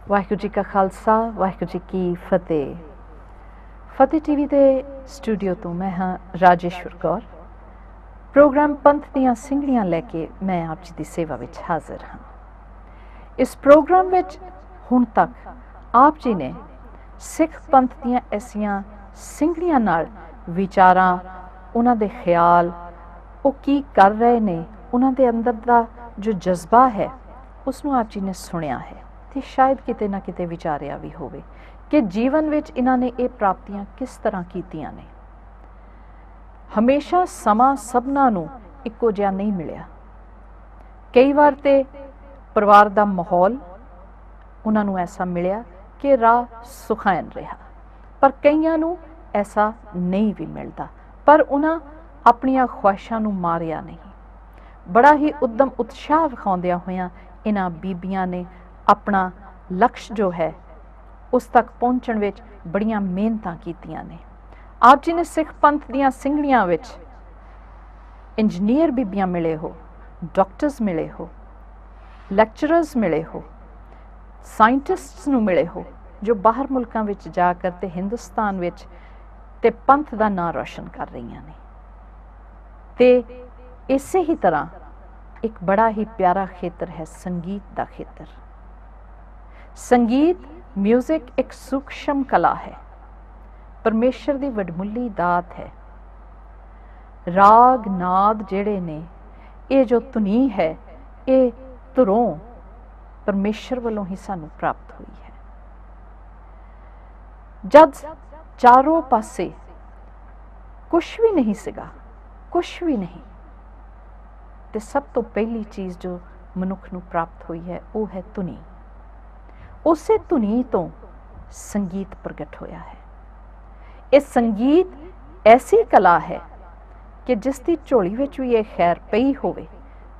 ਵਾਹਿਗੁਰੂ ਜੀ ਕਾ ਖਾਲਸਾ ਵਾਹਿਗੁਰੂ ਜੀ ਕੀ ਫਤਿਹ। ਫਤਿਹ ਟੀਵੀ ਦੇ ਸਟੂਡੀਓ ਤੋਂ ਮੈਂ ਹਾਂ ਰਾਜੇਸ਼ਵਰ ਕੌਰ। ਪ੍ਰੋਗਰਾਮ ਪੰਥ ਦੀਆਂ ਸਿੰਘਣੀਆਂ ਲੈ ਕੇ ਮੈਂ ਆਪ ਜੀ ਦੀ ਸੇਵਾ ਵਿੱਚ ਹਾਜ਼ਰ ਹਾਂ। ਇਸ ਪ੍ਰੋਗਰਾਮ ਵਿੱਚ ਹੁਣ ਤੱਕ ਆਪ ਜੀ ਨੇ ਸਿੱਖ ਪੰਥ ਦੀਆਂ ਐਸੀਆਂ ਸਿੰਘਣੀਆਂ ਨਾਲ ਵਿਚਾਰਾਂ, ਉਹਨਾਂ ਦੇ ਖਿਆਲ, ਉਹ ਕੀ ਕਰ ਰਹੇ ਨੇ, ਉਹਨਾਂ ਦੇ ਅੰਦਰ ਦਾ ਜੋ ਜਜ਼ਬਾ ਹੈ ਉਸ ਨੂੰ ਆਪ ਜੀ ਨੇ ਸੁਣਿਆ ਹੈ ਤੇ ਸ਼ਾਇਦ ਕਿਤੇ ਨਾ ਕਿਤੇ ਵਿਚਾਰਿਆ ਵੀ ਹੋਵੇ ਕਿ ਜੀਵਨ ਵਿੱਚ ਇਹਨਾਂ ਨੇ ਇਹ ਪ੍ਰਾਪਤੀਆਂ ਕਿਸ ਤਰ੍ਹਾਂ ਕੀਤੀਆਂ ਨੇ। ਹਮੇਸ਼ਾ ਸਮਾਂ ਸਭਨਾਂ ਨੂੰ ਇੱਕੋ ਜਿਹਾ ਨਹੀਂ ਮਿਲਿਆ। ਕਈ ਵਾਰ ਤੇ ਪਰਿਵਾਰ ਦਾ ਮਾਹੌਲ ਉਹਨਾਂ ਨੂੰ ਐਸਾ ਮਿਲਿਆ ਕਿ ਰਾਹ ਸੁਖੈਨ ਰਿਹਾ, ਪਰ ਕਈਆਂ ਨੂੰ ਐਸਾ ਨਹੀਂ ਵੀ ਮਿਲਦਾ। ਪਰ ਉਹਨਾਂ ਆਪਣੀਆਂ ਖੁਆਇਸ਼ਾਂ ਨੂੰ ਮਾਰਿਆ ਨਹੀਂ। ਬੜਾ ਹੀ ਉਦਮ ਉਤਸ਼ਾਹ ਵਿਖਾਉਂਦਿਆਂ ਹੋਇਆਂ ਇਹਨਾਂ ਬੀਬੀਆਂ ਨੇ ਆਪਣਾ ਲਕਸ਼ ਜੋ ਹੈ ਉਸ ਤੱਕ ਪਹੁੰਚਣ ਵਿੱਚ ਬੜੀਆਂ ਮਿਹਨਤਾਂ ਕੀਤੀਆਂ ਨੇ। ਆਪ ਜੀ ਨੇ ਸਿੱਖ ਪੰਥ ਦੀਆਂ ਸਿੰਘਣੀਆਂ ਵਿੱਚ ਇੰਜੀਨੀਅਰ ਬੀਬੀਆਂ ਮਿਲੇ ਹੋ, ਡਾਕਟਰਸ ਮਿਲੇ ਹੋ, ਲੈਕਚਰਰਸ ਮਿਲੇ ਹੋ, ਸਾਇੰਟਿਸਟਸ ਨੂੰ ਮਿਲੇ ਹੋ ਜੋ ਬਾਹਰ ਮੁਲਕਾਂ ਵਿੱਚ ਜਾ ਕਰ ਤੇ ਹਿੰਦੁਸਤਾਨ ਵਿੱਚ ਤੇ ਪੰਥ ਦਾ ਨਾਂ ਰੋਸ਼ਨ ਕਰ ਰਹੀਆਂ ਨੇ। ਤੇ ਇਸੇ ਹੀ ਤਰ੍ਹਾਂ ਇੱਕ ਬੜਾ ਹੀ ਪਿਆਰਾ ਖੇਤਰ ਹੈ ਸੰਗੀਤ ਦਾ ਖੇਤਰ। ਸੰਗੀਤ, ਮਿਊਜ਼ਿਕ ਇੱਕ ਸੂਖਸ਼ਮ ਕਲਾ ਹੈ, ਪਰਮੇਸ਼ਰ ਦੀ ਵਡਮੁੱਲੀ ਦਾਤ ਹੈ। ਰਾਗ ਨਾਦ ਜਿਹੜੇ ਨੇ, ਇਹ ਜੋ ਧੁਨੀ ਹੈ, ਇਹ ਧੁਰੋਂ ਪਰਮੇਸ਼ਰ ਵੱਲੋਂ ਹੀ ਸਾਨੂੰ ਪ੍ਰਾਪਤ ਹੋਈ ਹੈ। ਜਦ ਚਾਰੋਂ ਪਾਸੇ ਕੁਛ ਵੀ ਨਹੀਂ ਸੀਗਾ, ਕੁਛ ਵੀ ਨਹੀਂ, ਤੇ ਸਭ ਤੋਂ ਪਹਿਲੀ ਚੀਜ਼ ਜੋ ਮਨੁੱਖ ਨੂੰ ਪ੍ਰਾਪਤ ਹੋਈ ਹੈ ਉਹ ਹੈ ਧੁਨੀ। ਉਸੇ ਧੁਨੀ ਤੋਂ ਸੰਗੀਤ ਪ੍ਰਗਟ ਹੋਇਆ ਹੈ। ਇਹ ਸੰਗੀਤ ਐਸੀ ਕਲਾ ਹੈ ਕਿ ਜਿਸ ਦੀ ਝੋਲੀ ਵਿੱਚ ਵੀ ਇਹ ਖੈਰ ਪਈ ਹੋਵੇ,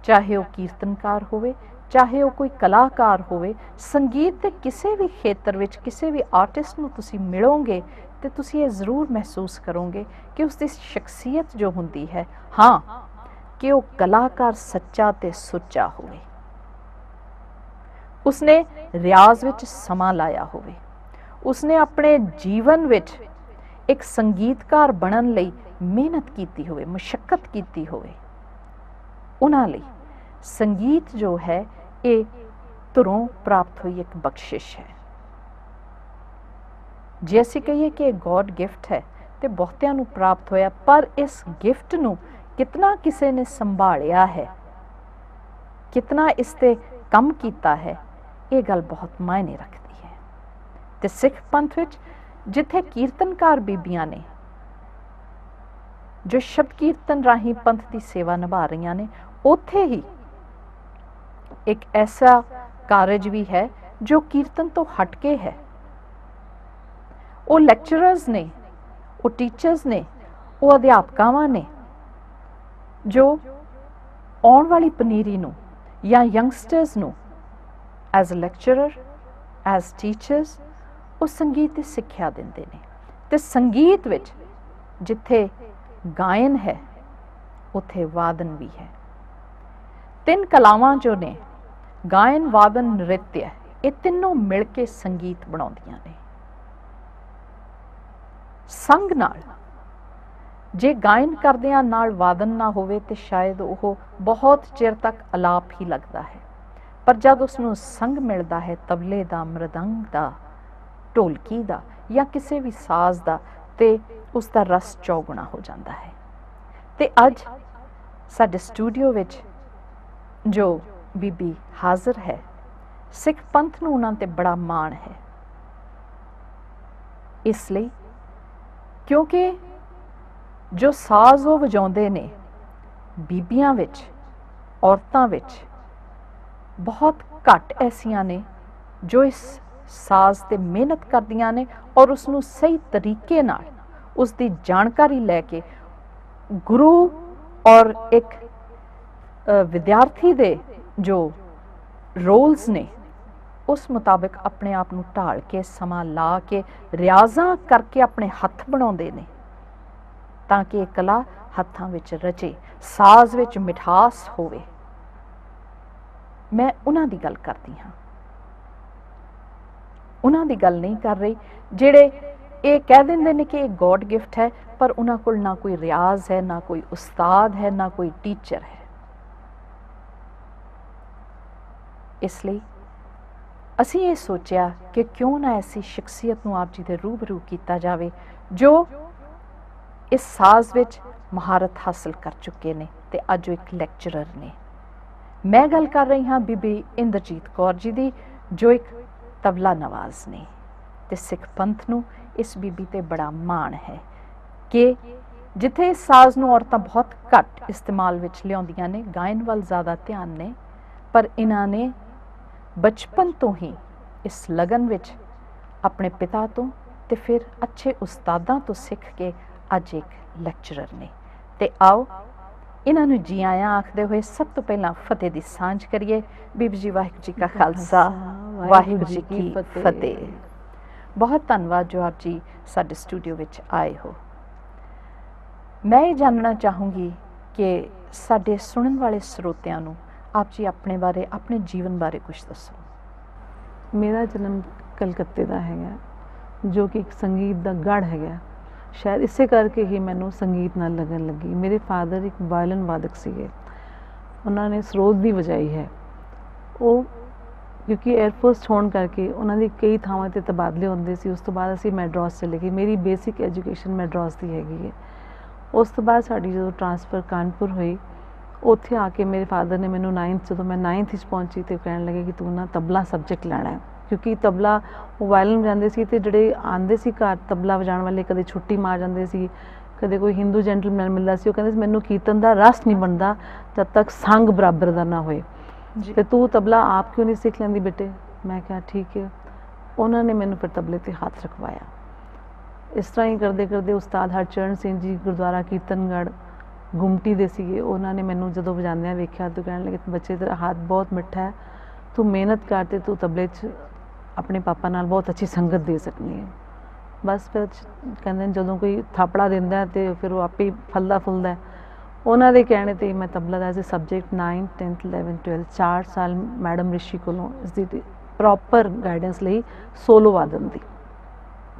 ਚਾਹੇ ਉਹ ਕੀਰਤਨਕਾਰ ਹੋਵੇ, ਚਾਹੇ ਉਹ ਕੋਈ ਕਲਾਕਾਰ ਹੋਵੇ, ਸੰਗੀਤ ਦੇ ਕਿਸੇ ਵੀ ਖੇਤਰ ਵਿੱਚ ਕਿਸੇ ਵੀ ਆਰਟਿਸਟ ਨੂੰ ਤੁਸੀਂ ਮਿਲੋਗੇ ਤੇ ਤੁਸੀਂ ਇਹ ਜ਼ਰੂਰ ਮਹਿਸੂਸ ਕਰੋਗੇ ਕਿ ਉਸ ਦੀ ਸ਼ਖਸੀਅਤ ਜੋ ਹੁੰਦੀ ਹੈ, ਹਾਂ, ਕਿ ਉਹ ਕਲਾਕਾਰ ਸੱਚਾ ਤੇ ਸੁੱਚਾ ਹੋਵੇ, ਉਸਨੇ ਰਿਆਜ਼ ਵਿੱਚ ਸਮਾਂ ਲਾਇਆ ਹੋਵੇ, ਉਸਨੇ ਆਪਣੇ ਜੀਵਨ ਵਿੱਚ ਇੱਕ ਸੰਗੀਤਕਾਰ ਬਣਨ ਲਈ ਮਿਹਨਤ ਕੀਤੀ ਹੋਵੇ, ਮੁਸ਼ੱਕਤ ਕੀਤੀ ਹੋਵੇ। ਉਹਨਾਂ ਲਈ ਸੰਗੀਤ ਜੋ ਹੈ ਇਹ ਧੁਰੋਂ ਪ੍ਰਾਪਤ ਹੋਈ ਇੱਕ ਬਖਸ਼ਿਸ਼ ਹੈ। ਜੇ ਅਸੀਂ ਕਹੀਏ ਕਿ ਇਹ ਗੋਡ ਗਿਫਟ ਹੈ ਤੇ ਬਹੁਤਿਆਂ ਨੂੰ ਪ੍ਰਾਪਤ ਹੋਇਆ, ਪਰ ਇਸ ਗਿਫਟ ਨੂੰ ਕਿਤਨਾ ਕਿਸੇ ਨੇ ਸੰਭਾਲਿਆ ਹੈ, ਕਿਤਨਾ ਇਸ ਤੇ ਕੰਮ ਕੀਤਾ ਹੈ, ਇਹ ਗੱਲ ਬਹੁਤ ਮਾਇਨੇ ਰੱਖਦੀ ਹੈ। ਤੇ ਸਿੱਖ ਪੰਥ ਵਿੱਚ ਜਿੱਥੇ ਕੀਰਤਨਕਾਰ ਬੀਬੀਆਂ ਨੇ ਜੋ ਸ਼ਬਦ ਕੀਰਤਨ ਰਾਹੀਂ ਪੰਥ ਦੀ ਸੇਵਾ ਨਿਭਾ ਰਹੀਆਂ ਨੇ, ਉੱਥੇ ਹੀ ਇੱਕ ਐਸਾ ਕਾਰਜ ਵੀ ਹੈ ਜੋ ਕੀਰਤਨ ਤੋਂ ਹਟ ਕੇ ਹੈ। ਉਹ ਲੈਕਚਰਰਸ ਨੇ, ਉਹ ਟੀਚਰਸ ਨੇ, ਉਹ ਅਧਿਆਪਕਾਵਾਂ ਨੇ ਜੋ ਆਉਣ ਵਾਲੀ ਪਨੀਰੀ ਨੂੰ ਜਾਂ ਯੰਗਸਟਰਸ ਨੂੰ as a lecturer, as teachers, ਉਹ ਸੰਗੀਤ ਦੀ ਸਿੱਖਿਆ ਦਿੰਦੇ ਨੇ। ਤੇ ਸੰਗੀਤ ਵਿੱਚ ਜਿੱਥੇ ਗਾਇਨ ਹੈ ਉੱਥੇ ਵਾਦਨ ਵੀ ਹੈ। ਤਿੰਨ ਕਲਾਵਾਂ ਜੋ ਨੇ, ਗਾਇਨ, ਵਾਦਨ, ਨ੍ਰਿਤਯ, ਇਹ ਤਿੰਨੋਂ ਮਿਲ ਕੇ ਸੰਗੀਤ ਬਣਾਉਂਦੀਆਂ ਨੇ। ਸੰਗ ਨਾਲ, ਜੇ ਗਾਇਨ ਕਰਦਿਆਂ ਨਾਲ ਵਾਦਨ ਨਾ ਹੋਵੇ ਤੇ ਸ਼ਾਇਦ ਉਹ ਬਹੁਤ ਚਿਰ ਤੱਕ ਅਲਾਪ ਹੀ ਲੱਗਦਾ ਹੈ, ਪਰ ਜਦ ਉਸ ਨੂੰ ਸੰਗ ਮਿਲਦਾ ਹੈ ਤਬਲੇ ਦਾ, ਮ੍ਰਿਦੰਗ ਦਾ, ਢੋਲਕੀ ਦਾ ਜਾਂ ਕਿਸੇ ਵੀ ਸਾਜ਼ ਦਾ, ਤੇ ਉਸ ਦਾ ਰਸ ਚੌਗੁਣਾ ਹੋ ਜਾਂਦਾ ਹੈ। ਤੇ ਅੱਜ ਸਾਡੇ ਸਟੂਡੀਓ ਵਿੱਚ ਜੋ ਬੀਬੀ ਹਾਜ਼ਰ ਹੈ, ਸਿੱਖ ਪੰਥ ਨੂੰ ਉਹਨਾਂ ਤੇ ਬੜਾ ਮਾਣ ਹੈ। ਇਸ ਲਈ ਕਿਉਂਕਿ ਜੋ ਸਾਜ਼ ਉਹ ਵਜਾਉਂਦੇ ਨੇ, ਬੀਬੀਆਂ ਵਿੱਚ, ਔਰਤਾਂ ਵਿੱਚ ਬਹੁਤ ਘੱਟ ਐਸੀਆਂ ਨੇ ਜੋ ਇਸ ਸਾਜ਼ ਤੇ ਮਿਹਨਤ ਕਰਦੀਆਂ ਨੇ ਔਰ ਉਸ ਨੂੰ ਸਹੀ ਤਰੀਕੇ ਨਾਲ, ਉਸ ਦੀ ਜਾਣਕਾਰੀ ਲੈ ਕੇ ਗੁਰੂ ਔਰ ਇੱਕ ਵਿਦਿਆਰਥੀ ਦੇ ਜੋ ਰੋਲਸ ਨੇ ਉਸ ਮੁਤਾਬਿਕ ਆਪਣੇ ਆਪ ਨੂੰ ਢਾਲ ਕੇ, ਸਮਾਂ ਲਾ ਕੇ, ਰਿਆਜ਼ਾਂ ਕਰਕੇ ਆਪਣੇ ਹੱਥ ਬਣਾਉਂਦੇ ਨੇ ਤਾਂ ਕਿ ਇਹ ਕਲਾ ਹੱਥਾਂ ਵਿੱਚ ਰਚੇ, ਸਾਜ਼ ਵਿੱਚ ਮਿਠਾਸ ਹੋਵੇ। ਮੈਂ ਉਹਨਾਂ ਦੀ ਗੱਲ ਕਰਦੀ ਹਾਂ। ਉਹਨਾਂ ਦੀ ਗੱਲ ਨਹੀਂ ਕਰ ਰਹੀ ਜਿਹੜੇ ਇਹ ਕਹਿ ਦਿੰਦੇ ਨੇ ਕਿ ਇਹ ਗॉड ਗਿਫਟ ਹੈ, ਪਰ ਉਹਨਾਂ ਕੋਲ ਨਾ ਕੋਈ ਰਿਆਜ਼ ਹੈ, ਨਾ ਕੋਈ ਉਸਤਾਦ ਹੈ, ਨਾ ਕੋਈ ਟੀਚਰ ਹੈ। ਇਸ ਲਈ ਅਸੀਂ ਇਹ ਸੋਚਿਆ ਕਿ ਕਿਉਂ ਨਾ ਐਸੀ ਸ਼ਖਸੀਅਤ ਨੂੰ ਆਪ ਜੀ ਦੇ ਰੂਬਰੂ ਕੀਤਾ ਜਾਵੇ ਜੋ ਇਸ ਸਾਜ਼ ਵਿੱਚ ਮਹਾਰਤ ਹਾਸਲ ਕਰ ਚੁੱਕੇ ਨੇ ਤੇ ਅੱਜ ਉਹ ਇੱਕ ਲੈਕਚਰਰ ਨੇ। ਮੈਂ ਗੱਲ ਕਰ ਰਹੀ ਹਾਂ ਬੀਬੀ ਇੰਦਰਜੀਤ ਕੌਰ ਜੀ ਦੀ, ਜੋ ਇੱਕ ਤਬਲਾ ਨਵਾਜ਼ ਨੇ ਤੇ ਸਿੱਖ ਪੰਥ ਨੂੰ ਇਸ ਬੀਬੀ ਤੇ ਬੜਾ ਮਾਣ ਹੈ ਕਿ ਜਿੱਥੇ ਇਸ ਸਾਜ਼ ਨੂੰ ਔਰਤਾਂ ਬਹੁਤ ਘੱਟ ਇਸਤੇਮਾਲ ਵਿੱਚ ਲਿਆਉਂਦੀਆਂ ਨੇ, ਗਾਇਨ ਵੱਲ ਜ਼ਿਆਦਾ ਧਿਆਨ ਨੇ, ਪਰ ਇਹਨਾਂ ਨੇ ਬਚਪਨ ਤੋਂ ਹੀ ਇਸ ਲਗਨ ਵਿੱਚ ਆਪਣੇ ਪਿਤਾ ਤੋਂ ਤੇ ਫਿਰ ਅੱਛੇ ਉਸਤਾਦਾਂ ਤੋਂ ਸਿੱਖ ਕੇ ਅੱਜ ਇੱਕ ਲੈਕਚਰਰ ਨੇ। ਤੇ ਆਓ ਇਹਨਾਂ ਨੂੰ ਜੀ ਆਇਆਂ ਆਖਦੇ ਹੋਏ ਸਭ ਤੋਂ ਪਹਿਲਾਂ ਫਤਿਹ ਦੀ ਸਾਂਝ ਕਰੀਏ। ਬੀਬੀ ਜੀ ਵਾਹਿਗੁਰੂ ਜੀ ਕਾ ਖਾਲਸਾ, ਵਾਹਿਗੁਰੂ ਜੀ ਕੀ ਫਤਿਹ। ਬਹੁਤ ਧੰਨਵਾਦ ਜੋ ਆਪ ਜੀ ਸਾਡੇ ਸਟੂਡੀਓ ਵਿੱਚ ਆਏ ਹੋ। ਮੈਂ ਇਹ ਜਾਣਨਾ ਚਾਹੂੰਗੀ ਕਿ ਸਾਡੇ ਸੁਣਨ ਵਾਲੇ ਸਰੋਤਿਆਂ ਨੂੰ ਆਪ ਜੀ ਆਪਣੇ ਬਾਰੇ, ਆਪਣੇ ਜੀਵਨ ਬਾਰੇ ਕੁਝ ਦੱਸੋ। ਮੇਰਾ ਜਨਮ ਕਲਕੱਤੇ ਦਾ ਹੈਗਾ, ਜੋ ਕਿ ਇੱਕ ਸੰਗੀਤ ਦਾ ਗੜ੍ਹ ਹੈਗਾ। ਸ਼ਾਇਦ ਇਸੇ ਕਰਕੇ ਹੀ ਮੈਨੂੰ ਸੰਗੀਤ ਨਾਲ ਲੱਗਣ ਲੱਗੀ। ਮੇਰੇ ਫਾਦਰ ਇੱਕ ਵਾਇਲਨ ਵਾਦਕ ਸੀਗੇ, ਉਹਨਾਂ ਨੇ ਸਰੋਦ ਵੀ ਵਜਾਈ ਹੈ। ਉਹ ਕਿਉਂਕਿ 에ਅਰਫੋਰਸ ਹੋਣ ਕਰਕੇ ਉਹਨਾਂ ਦੀ ਕਈ ਥਾਵਾਂ 'ਤੇ ਤਬਾਦਲੇ ਹੁੰਦੇ ਸੀ। ਉਸ ਤੋਂ ਬਾਅਦ ਅਸੀਂ ਮੈਡਰਾਸ ਚਲੇ ਗਏ। ਮੇਰੀ ਬੇਸਿਕ ਐਜੂਕੇਸ਼ਨ ਮੈਡਰਾਸ ਦੀ ਹੈਗੀ ਹੈ। ਉਸ ਤੋਂ ਬਾਅਦ ਸਾਡੀ ਜਦੋਂ ਟਰਾਂਸਫਰ ਕਾਨਪੁਰ ਹੋਈ, ਉੱਥੇ ਆ ਕੇ ਮੇਰੇ ਫਾਦਰ ਨੇ ਮੈਨੂੰ ਜਦੋਂ ਮੈਂ 9th ਵਿੱਚ ਪਹੁੰਚੀ ਤੇ ਕਹਿਣ ਲੱਗੇ ਕਿ ਤੂੰ ਨਾ ਤਬਲਾ ਸਬਜੈਕਟ ਲੈਣਾ ਹੈ, ਕਿਉਂਕਿ ਤਬਲਾ ਉਹ ਵਾਇਲਨ ਵਜਾਉਂਦੇ ਸੀ ਤੇ ਜਿਹੜੇ ਆਉਂਦੇ ਸੀ ਘਰ ਤਬਲਾ ਵਜਾਉਣ ਵਾਲੇ ਕਦੇ ਛੁੱਟੀ ਮਾਰ ਜਾਂਦੇ ਸੀ, ਕਦੇ ਕੋਈ ਹਿੰਦੂ ਜੈਂਟਲਮੈਨ ਮਿਲਦਾ ਸੀ, ਉਹ ਕਹਿੰਦੇ ਸੀ ਮੈਨੂੰ ਕੀਰਤਨ ਦਾ ਰਸ ਨਹੀਂ ਬਣਦਾ ਜਦ ਤੱਕ ਸੰਗ ਬਰਾਬਰ ਦਾ ਨਾ ਹੋਏ, ਤੇ ਤੂੰ ਤਬਲਾ ਆਪ ਕਿਉਂ ਨਹੀਂ ਸਿੱਖ ਲੈਂਦੀ ਬੇਟੇ। ਮੈਂ ਕਿਹਾ ਠੀਕ ਹੈ। ਉਹਨਾਂ ਨੇ ਮੈਨੂੰ ਫਿਰ ਤਬਲੇ 'ਤੇ ਹੱਥ ਰਖਵਾਇਆ। ਇਸ ਤਰ੍ਹਾਂ ਹੀ ਕਰਦੇ ਕਰਦੇ ਉਸਤਾਦ ਹਰਚਰਨ ਸਿੰਘ ਜੀ ਗੁਰਦੁਆਰਾ ਕੀਰਤਨਗੜ੍ਹ ਗੁਮਟੀ ਦੇ ਸੀਗੇ, ਉਹਨਾਂ ਨੇ ਮੈਨੂੰ ਜਦੋਂ ਵਜਾਉਂਦਿਆਂ ਵੇਖਿਆ ਤਾਂ ਕਹਿਣ ਲੱਗੇ ਬੱਚੇ ਤੇਰਾ ਹੱਥ ਬਹੁਤ ਮਿੱਠਾ ਹੈ, ਤੂੰ ਮਿਹਨਤ ਕਰ ਤੇ ਤੂੰ ਤਬਲੇ 'ਚ ਆਪਣੇ ਪਾਪਾ ਨਾਲ ਬਹੁਤ ਅੱਛੀ ਸੰਗਤ ਦੇ ਸਕਦੀ ਹੈ। ਬਸ ਫਿਰ ਕਹਿੰਦੇ ਜਦੋਂ ਕੋਈ ਥਾਪੜਾ ਦਿੰਦਾ ਤੇ ਫਿਰ ਉਹ ਆਪੇ ਫਲਦਾ ਫੁੱਲਦਾ। ਉਹਨਾਂ ਦੇ ਕਹਿਣੇ 'ਤੇ ਮੈਂ ਤਬਲਾ ਦਾ as a subject 9th 10th 11th 12th 4 ਸਾਲ ਮੈਡਮ ਰਿਸ਼ੀ ਕੋਲੋਂ ਇਸ ਦੀ ਪ੍ਰੋਪਰ ਗਾਈਡੈਂਸ ਲਈ ਸੋਲੋ ਵਾਦਨ ਦੀ।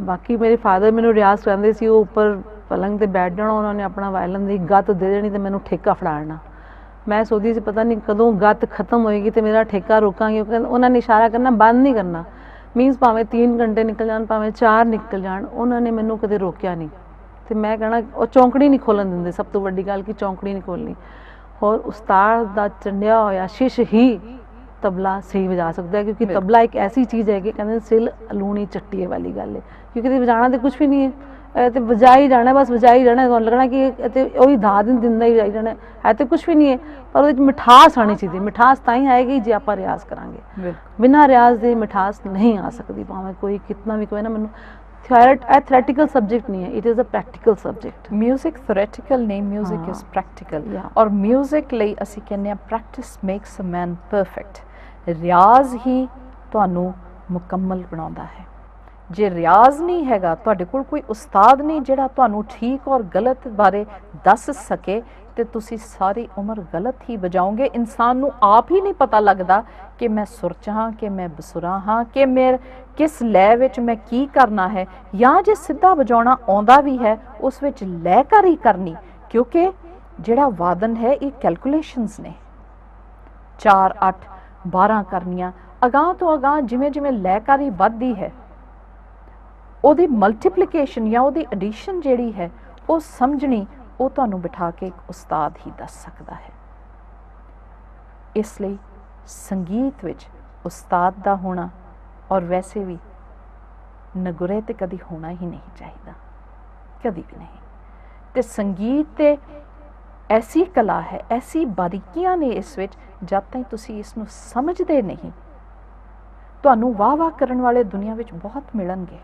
ਬਾਕੀ ਮੇਰੇ ਫਾਦਰ ਮੈਨੂੰ ਰਿਆਜ਼ ਕਰਾਉਂਦੇ ਸੀ, ਉਹ ਉੱਪਰ ਪਲੰਗ 'ਤੇ ਬੈਠ ਜਾਣਾ, ਉਹਨਾਂ ਨੇ ਆਪਣਾ ਵਾਇਲਨ ਦੀ ਗੱਤ ਦੇ ਦੇਣੀ ਤੇ ਮੈਨੂੰ ਠੇਕਾ ਫੜਾਉਣਾ। ਮੈਂ ਸੋਚਦੀ ਸੀ ਪਤਾ ਨਹੀਂ ਕਦੋਂ ਗੱਤ ਖਤਮ ਹੋਏਗੀ ਤੇ ਮੇਰਾ ਠੇਕਾ ਰੋਕਾਂਗੀ। ਉਹਨਾਂ ਨੇ ਇਸ਼ਾਰਾ ਕਰਨਾ, ਬੰਦ ਨਹੀਂ ਕਰਨਾ। ਮੀਨਸ ਭਾਵੇਂ 3 ਘੰਟੇ ਨਿਕਲ ਜਾਣ, ਭਾਵੇਂ 4 ਨਿਕਲ ਜਾਣ, ਉਹਨਾਂ ਨੇ ਮੈਨੂੰ ਕਦੇ ਰੋਕਿਆ ਨਹੀਂ। ਤੇ ਮੈਂ ਕਹਿਣਾ ਉਹ ਚੌਂਕੜੀ ਨਹੀਂ ਖੋਲ੍ਹਣ ਦਿੰਦੇ, ਸਭ ਤੋਂ ਵੱਡੀ ਗੱਲ ਕਿ ਚੌਂਕੜੀ ਨਹੀਂ ਖੋਲ੍ਹਣੀ। ਔਰ ਉਸਤਾਦ ਦਾ ਚੰਡਿਆ ਹੋਇਆ ਸ਼ਿਸ਼ ਹੀ ਤਬਲਾ ਸਹੀ ਵਜਾ ਸਕਦਾ ਹੈ, ਕਿਉਂਕਿ ਤਬਲਾ ਇੱਕ ਐਸੀ ਚੀਜ਼ ਹੈ ਕਿ ਕਹਿੰਦੇ ਸਿਲ ਲੂਣੀ ਚੱਟੀਏ ਵਾਲੀ ਗੱਲ ਹੈ, ਕਿਉਂਕਿ ਤੇ ਵਜਾਣਾ ਤੇ ਕੁਛ ਵੀ ਨਹੀਂ ਹੈ, ਇਹ ਤੇ ਵਜਾ ਹੀ ਜਾਣਾ, ਬਸ ਵਜਾ ਹੀ ਜਾਣਾ। ਤੁਹਾਨੂੰ ਲੱਗਣਾ ਕਿ ਇਹ ਤੇ ਉਹੀ ਦਾ ਦਿੰਦਾ ਹੀ ਵਜਾਈ ਜਾਣਾ, ਹੈ ਤੇ ਕੁਛ ਵੀ ਨਹੀਂ ਹੈ, ਪਰ ਉਹਦੇ 'ਚ ਮਿਠਾਸ ਆਉਣੀ ਚਾਹੀਦੀ। ਮਿਠਾਸ ਤਾਂ ਹੀ ਆਏਗੀ ਜੇ ਆਪਾਂ ਰਿਆਜ਼ ਕਰਾਂਗੇ। ਬਿਨਾਂ ਰਿਆਜ਼ ਦੇ ਮਿਠਾਸ ਨਹੀਂ ਆ ਸਕਦੀ, ਭਾਵੇਂ ਕੋਈ ਕਿਤਨਾ ਵੀ ਕੋਈ ਨਾ। ਮੈਨੂੰ ਥਿਓਰੈਟਿਕਲ ਸਬਜੈਕਟ ਨਹੀਂ ਹੈ, it is a practical subject. Music theoretical ਨਹੀਂ, ਮਿਊਜ਼ਿਕ ਇਜ਼ ਪ੍ਰੈਕਟੀਕਲ। ਔਰ ਮਿਊਜ਼ਿਕ ਲਈ ਅਸੀਂ ਕਹਿੰਦੇ ਹਾਂ practice makes a man perfect. ਰਿਆਜ਼ ਹੀ ਤੁਹਾਨੂੰ ਮੁਕੰਮਲ ਬਣਾਉਂਦਾ ਹੈ। ਜੇ ਰਿਆਜ਼ ਨਹੀਂ ਹੈਗਾ, ਤੁਹਾਡੇ ਕੋਲ ਕੋਈ ਉਸਤਾਦ ਨਹੀਂ ਜਿਹੜਾ ਤੁਹਾਨੂੰ ਠੀਕ ਔਰ ਗਲਤ ਬਾਰੇ ਦੱਸ ਸਕੇ, ਤੇ ਤੁਸੀਂ ਸਾਰੀ ਉਮਰ ਗਲਤ ਹੀ ਵਜਾਓਗੇ। ਇਨਸਾਨ ਨੂੰ ਆਪ ਹੀ ਨਹੀਂ ਪਤਾ ਲੱਗਦਾ ਕਿ ਮੈਂ ਸੁਰ 'ਚ ਹਾਂ, ਕਿ ਮੈਂ ਬਸੁਰਾ ਹਾਂ, ਕਿ ਮੈਂ ਕਿਸ ਲੈਅ ਵਿੱਚ ਮੈਂ ਕੀ ਕਰਨਾ ਹੈ। ਜਾਂ ਜੇ ਸਿੱਧਾ ਵਜਾਉਣਾ ਆਉਂਦਾ ਵੀ ਹੈ, ਉਸ ਵਿੱਚ ਲੈਅਕਾਰੀ ਕਰਨੀ, ਕਿਉਂਕਿ ਜਿਹੜਾ ਵਾਦਨ ਹੈ ਇਹ ਕੈਲਕੂਲੇਸ਼ਨਸ ਨੇ। 4 8 12 ਕਰਨੀਆਂ, ਅਗਾਂਹ ਤੋਂ ਅਗਾਂਹ ਜਿਵੇਂ ਜਿਵੇਂ ਲੈਅਕਾਰੀ ਵੱਧਦੀ ਹੈ, ਉਹਦੀ ਮਲਟੀਪਲੀਕੇਸ਼ਨ ਜਾਂ ਉਹਦੀ ਐਡੀਸ਼ਨ ਜਿਹੜੀ ਹੈ ਉਹ ਸਮਝਣੀ, ਉਹ ਤੁਹਾਨੂੰ ਬਿਠਾ ਕੇ ਇੱਕ ਉਸਤਾਦ ਹੀ ਦੱਸ ਸਕਦਾ ਹੈ। ਇਸ ਲਈ ਸੰਗੀਤ ਵਿੱਚ ਉਸਤਾਦ ਦਾ ਹੋਣਾ, ਔਰ ਵੈਸੇ ਵੀ ਨਗੁਰੇ ਤੇ ਕਦੀ ਹੋਣਾ ਹੀ ਨਹੀਂ ਚਾਹੀਦਾ, ਕਦੀ ਵੀ ਨਹੀਂ। ਤੇ ਸੰਗੀਤ ਤੇ ਐਸੀ ਕਲਾ ਹੈ, ਐਸੀ ਬਾਰੀਕੀਆਂ ਨੇ ਇਸ ਵਿੱਚ, ਜਦ ਤਾਈਂ ਤੁਸੀਂ ਇਸ ਨੂੰ ਸਮਝਦੇ ਨਹੀਂ, ਤੁਹਾਨੂੰ ਵਾਹ ਵਾਹ ਕਰਨ ਵਾਲੇ ਦੁਨੀਆ ਵਿੱਚ ਬਹੁਤ ਮਿਲਣਗੇ,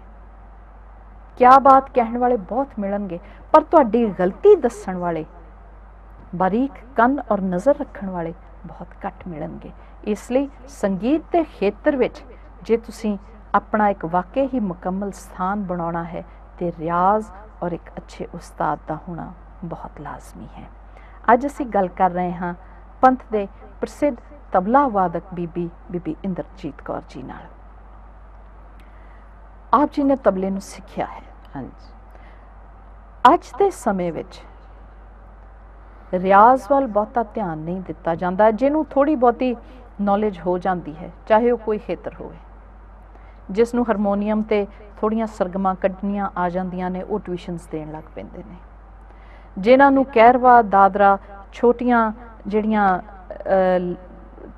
ਕਿਆ ਬਾਤ ਕਹਿਣ ਵਾਲੇ ਬਹੁਤ ਮਿਲਣਗੇ, ਪਰ ਤੁਹਾਡੀ ਗਲਤੀ ਦੱਸਣ ਵਾਲੇ, ਬਾਰੀਕ ਕੰਨ ਔਰ ਨਜ਼ਰ ਰੱਖਣ ਵਾਲੇ ਬਹੁਤ ਘੱਟ ਮਿਲਣਗੇ। ਇਸ ਲਈ ਸੰਗੀਤ ਦੇ ਖੇਤਰ ਵਿੱਚ ਜੇ ਤੁਸੀਂ ਆਪਣਾ ਇੱਕ ਵਾਕਈ ਹੀ ਮੁਕੰਮਲ ਸਥਾਨ ਬਣਾਉਣਾ ਹੈ, ਤੇ ਰਿਆਜ਼ ਔਰ ਇੱਕ ਅੱਛੇ ਉਸਤਾਦ ਦਾ ਹੋਣਾ ਬਹੁਤ ਲਾਜ਼ਮੀ ਹੈ। ਅੱਜ ਅਸੀਂ ਗੱਲ ਕਰ ਰਹੇ ਹਾਂ ਪੰਥ ਦੇ ਪ੍ਰਸਿੱਧ ਤਬਲਾ ਵਾਦਕ ਬੀਬੀ ਇੰਦਰਜੀਤ ਕੌਰ ਜੀ ਨਾਲ। ਆਪ ਜੀ ਨੇ ਤਬਲੇ ਨੂੰ ਸਿੱਖਿਆ ਹੈ। ਹਾਂਜੀ। ਅੱਜ ਦੇ ਸਮੇਂ ਵਿੱਚ ਰਿਆਜ਼ ਵੱਲ ਬਹੁਤਾ ਧਿਆਨ ਨਹੀਂ ਦਿੱਤਾ ਜਾਂਦਾ। ਜਿਹਨੂੰ ਥੋੜ੍ਹੀ ਬਹੁਤੀ ਨੌਲੇਜ ਹੋ ਜਾਂਦੀ ਹੈ, ਚਾਹੇ ਉਹ ਕੋਈ ਖੇਤਰ ਹੋਵੇ, ਜਿਸ ਨੂੰ ਹਾਰਮੋਨੀਅਮ ਤੇ ਥੋੜ੍ਹੀਆਂ ਸਰਗਮਾਂ ਕੱਢਣੀਆਂ ਆ ਜਾਂਦੀਆਂ ਨੇ, ਉਹ ਟਿਊਸ਼ਨਸ ਦੇਣ ਲੱਗ ਪੈਂਦੇ ਨੇ। ਜਿਨ੍ਹਾਂ ਨੂੰ ਕਹਿਰਵਾ, ਦਾਦਰਾ, ਛੋਟੀਆਂ ਜਿਹੜੀਆਂ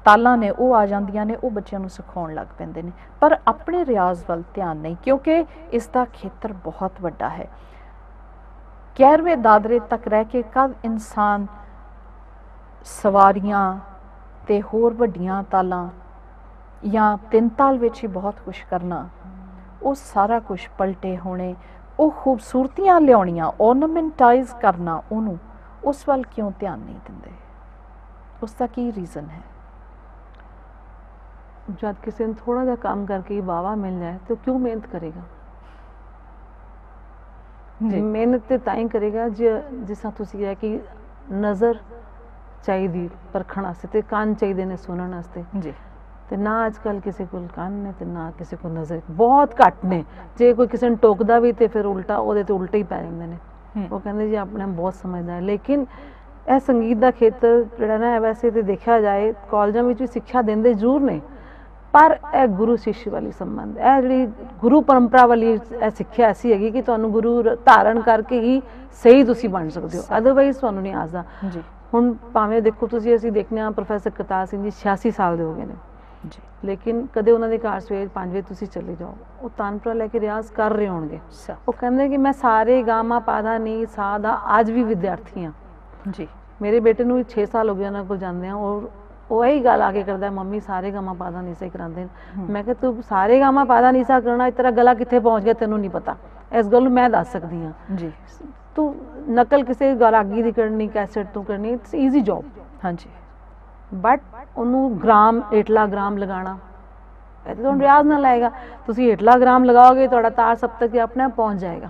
ਤਾਲਾਂ ਨੇ ਉਹ ਆ ਜਾਂਦੀਆਂ ਨੇ, ਉਹ ਬੱਚਿਆਂ ਨੂੰ ਸਿਖਾਉਣ ਲੱਗ ਪੈਂਦੇ ਨੇ, ਪਰ ਆਪਣੇ ਰਿਆਜ਼ ਵੱਲ ਧਿਆਨ ਨਹੀਂ, ਕਿਉਂਕਿ ਇਸ ਦਾ ਖੇਤਰ ਬਹੁਤ ਵੱਡਾ ਹੈ। ਕਹਿਰਵੇਂ ਦਾਦਰੇ ਤੱਕ ਰਹਿ ਕੇ ਕਦ ਇਨਸਾਨ ਸਵਾਰੀਆਂ ਤੇ ਹੋਰ ਵੱਡੀਆਂ ਤਾਲਾਂ ਜਾਂ ਤਿੰਨ ਤਾਲ ਵਿੱਚ ਹੀ ਬਹੁਤ ਕੁਝ ਕਰਨਾ, ਉਹ ਸਾਰਾ ਕੁਝ ਪਲਟੇ ਹੋਣੇ, ਉਹ ਖੂਬਸੂਰਤੀਆਂ ਲਿਆਉਣੀਆਂ, ornamentalize ਕਰਨਾ, ਉਹਨੂੰ ਉਸ ਵੱਲ ਕਿਉਂ ਧਿਆਨ ਨਹੀਂ ਦਿੰਦੇ? ਉਸ ਦਾ ਕੀ ਰੀਜ਼ਨ ਹੈ? ਜਦ ਕਿਸੇ ਨੂੰ ਥੋੜਾ ਜਿਹਾ ਕੰਮ ਕਰਕੇ ਵਾਵਾ ਮਿਲ ਜਾਏ ਤਾਂ ਕਿਉਂ ਮਿਹਨਤ ਕਰੇਗਾ? ਮਿਹਨਤ ਤੇ ਤਾਂ ਹੀ ਕਰੇਗਾ ਜਿਸ ਤਰ੍ਹਾਂ ਤੁਸੀਂ ਕਿਹਾ ਕਿ ਨਜ਼ਰ ਚਾਹੀਦੀ ਪਰਖਣ ਵਾਸਤੇ ਤੇ ਕੰਨ ਚਾਹੀਦੇ ਨੇ ਸੁਣਨ ਵਾਸਤੇ ਜੀ। ਤੇ ਨਾ ਅੱਜ ਕੱਲ੍ਹ ਕਿਸੇ ਕੋਲ ਕੰਨ ਨੇ ਤੇ ਨਾ ਕਿਸੇ ਕੋਲ ਨਜ਼ਰ, ਬਹੁਤ ਘੱਟ ਨੇ। ਜੇ ਕੋਈ ਕਿਸੇ ਨੂੰ ਟੋਕਦਾ ਵੀ ਤੇ ਫਿਰ ਉਲਟਾ ਉਹਦੇ ਤੇ ਉਲਟੇ ਹੀ ਪੈ ਜਾਂਦੇ ਨੇ। ਉਹ ਕਹਿੰਦੇ ਜੀ ਆਪਣੇ ਬਹੁਤ ਸਮਝਦਾ ਹੈ। ਲੇਕਿਨ ਇਹ ਸੰਗੀਤ ਦਾ ਖੇਤਰ ਜਿਹੜਾ ਨਾ, ਵੈਸੇ ਤੇ ਦੇਖਿਆ ਜਾਏ ਕਾਲਜਾਂ ਵਿੱਚ ਵੀ ਸਿੱਖਿਆ ਦਿੰਦੇ ਜ਼ਰੂਰ ਨੇ, ਪਰ ਇਹ ਗੁਰੂ ਸਿੱਸ਼ ਵਾਲੀ ਸੰਬੰਧ, ਇਹ ਜਿਹੜੀ ਗੁਰੂ ਪਰੰਪਰਾ ਵਾਲੀ ਇਹ ਸਿੱਖਿਆ ਐਸੀ ਹੈਗੀ ਕਿ ਤੁਹਾਨੂੰ ਗੁਰੂ ਧਾਰਨ ਕਰਕੇ ਹੀ ਸਹੀ ਤੁਸੀਂ ਬਣ ਸਕਦੇ ਹੋ, ਅਦਰਵਾਈਜ਼ ਤੁਹਾਨੂੰ ਨਹੀਂ ਆਸਦਾ। ਹੁਣ ਭਾਵੇਂ ਦੇਖੋ ਤੁਸੀਂ, ਅਸੀਂ ਦੇਖਦੇ ਹਾਂ ਪ੍ਰੋਫੈਸਰ ਕਰਤਾਰ ਸਿੰਘ ਜੀ 86 ਸਾਲ ਦੇ ਹੋ ਗਏ ਨੇ ਜੀ, ਲੇਕਿਨ ਕਦੇ ਉਹਨਾਂ ਦੇ ਘਰ ਸਵੇਰ 5 ਵਜੇ ਤੁਸੀਂ ਚਲੇ ਜਾਓ, ਉਹ ਤਾਨਪੁਰਾ ਲੈ ਕੇ ਰਿਆਜ਼ ਕਰ ਰਹੇ ਹੋਣਗੇ। ਉਹ ਕਹਿੰਦੇ ਕਿ ਮੈਂ ਸਾਰੇ ਗਾਮਾ ਪਾਦਾ ਨੀ ਸਾ ਦਾ ਅੱਜ ਵੀ ਵਿਦਿਆਰਥੀ ਹਾਂ ਜੀ। ਮੇਰੇ ਬੇਟੇ ਨੂੰ 6 ਸਾਲ ਹੋ ਗਏ ਉਹਨਾਂ ਕੋਲ ਜਾਂਦੇ ਆ, ਔਰ ਉਹ ਇਹੀ ਗੱਲ ਆ ਕੇ ਕਰਦਾ, ਮੰਮੀ ਸਾਰੇ ਗਾਮਾ ਪਾਦਾ ਨੀ ਸਾ ਕਰਾਉਂਦੇ। ਮੈਂ ਕਿਹਾ ਤੂੰ ਸਾਰੇ ਗਾਮਾ ਪਾਦਾ ਨੀ ਸਾ ਕਰਨਾ, ਤੇਰਾ ਗਲਾ ਕਿੱਥੇ ਪਹੁੰਚ ਗਿਆ ਤੈਨੂੰ ਨਹੀਂ ਪਤਾ, ਇਸ ਗੱਲ ਨੂੰ ਮੈਂ ਦੱਸ ਸਕਦੀ ਹਾਂ ਜੀ। ਤੂੰ ਨਕਲ ਕਿਸੇ ਗਾਰਾਗੀ ਦੀ ਕਰਨੀ, ਕੈਸਟ ਤੋਂ ਕਰਨੀ, ਇਟਸ ਈਜ਼ੀ ਜੌਬ। ਹਾਂਜੀ, ਬਟ ਉਹਨੂੰ ਗ੍ਰਾਮ ਹੇਠਲਾ ਗ੍ਰਾਮ ਲਗਾਉਣਾ, ਇਹ ਤਾਂ ਤੁਹਾਨੂੰ ਰਿਆਜ਼ ਨਾਲ ਲਾਏਗਾ। ਤੁਸੀਂ ਹੇਠਲਾ ਗ੍ਰਾਮ ਲਗਾਓਗੇ, ਤੁਹਾਡਾ ਤਾਰ ਸਭ ਤੱਕ ਆਪਣੇ ਆਪ ਪਹੁੰਚ ਜਾਏਗਾ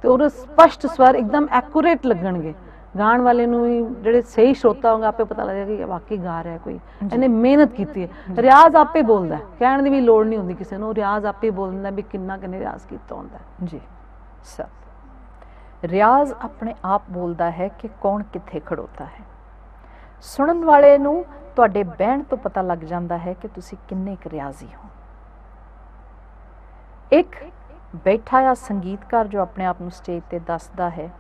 ਤੇ ਉਹਦੇ ਸਪਸ਼ਟ ਸਵਰ ਇੱਕਦਮ ਐਕੂਰੇਟ ਲੱਗਣਗੇ। ਗਾਣ ਵਾਲੇ ਨੂੰ ਵੀ, ਜਿਹੜੇ ਸਹੀ ਸ਼ਰੋਤਾ ਹੋਣਗੇ, ਆਪੇ ਪਤਾ ਲੱਗੇਗਾ ਕਿ ਵਾਕਈ ਗਾ ਰਿਹਾ ਕੋਈ, ਇਹਨੇ ਮਿਹਨਤ ਕੀਤੀ ਹੈ। ਰਿਆਜ਼ ਆਪੇ ਬੋਲਦਾ, ਕਹਿਣ ਦੀ ਵੀ ਲੋੜ ਨਹੀਂ ਹੁੰਦੀ ਕਿਸੇ ਨੂੰ, ਰਿਆਜ਼ ਆਪੇ ਬੋਲ ਦਿੰਦਾ ਵੀ ਕਿੰਨਾ ਕਿੰਨੇ ਰਿਆਜ਼ ਕੀਤਾ ਹੁੰਦਾ ਜੀ। ਸਭ ਰਿਆਜ਼ ਆਪਣੇ ਆਪ ਬੋਲਦਾ ਹੈ ਕਿ ਕੌਣ ਕਿੱਥੇ ਖੜੋਤਾ ਹੈ। ਸੁਣਨ ਵਾਲੇ ਨੂੰ ਤੁਹਾਡੇ ਬਹਿਣ ਤੋਂ ਪਤਾ ਲੱਗ ਜਾਂਦਾ ਹੈ ਕਿ ਤੁਸੀਂ ਕਿੰਨੇ ਕੁ ਰਿਆਜ਼ੀ ਹੋ। ਇੱਕ ਬੈਠਾ ਆ ਸੰਗੀਤਕਾਰ ਜੋ ਆਪਣੇ ਆਪ ਨੂੰ ਸਟੇਜ ਤੇ ਦੱਸਦਾ ਹੈ,